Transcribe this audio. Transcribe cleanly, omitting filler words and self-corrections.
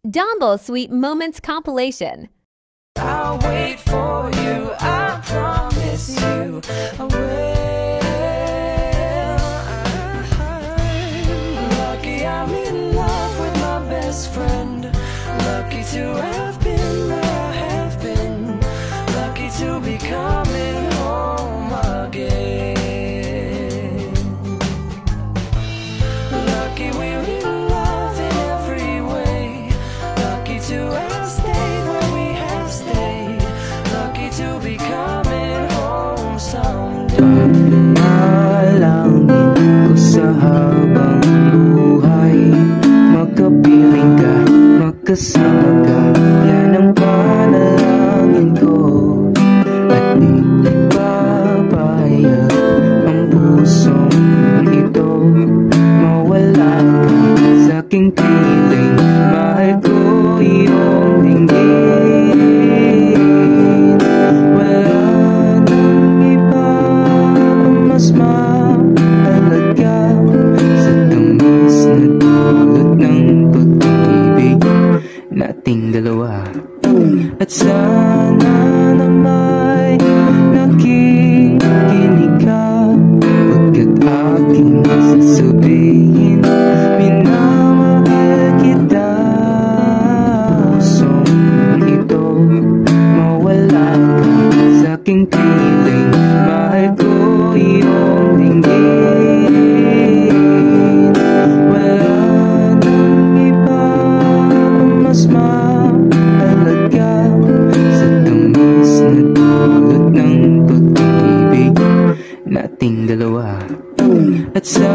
Dumble Sweet Moments compilation. I'll wait for you, I promise you I will. Lucky I'm in love with my best friend. Lucky to have been where I have been. Lucky to be coming home again. Lucky we're in love in every way. Lucky to have stayed where we have stayed. Lucky to be coming home someday. Panalangin ko sa habang buhay, makapiling ka, makasama ka. Yan ang panalangin ko. At di papayag ang pusong ito mawala ka sa aking piling. Mahal ko iyong dinggin. Wala nang iba mas mahalaga sa tamis na dulot ng pag-ibig nating dalawa. At sana na may nakikinig ka pagkat aking sasabihin, minamahal kita. Pusong ito mawala ka sa aking piling. Mahal ko iyong dinggin. Wala nang iba mas mahalaga sa tamis na dulot ng pag-ibig nating dalawa. At sa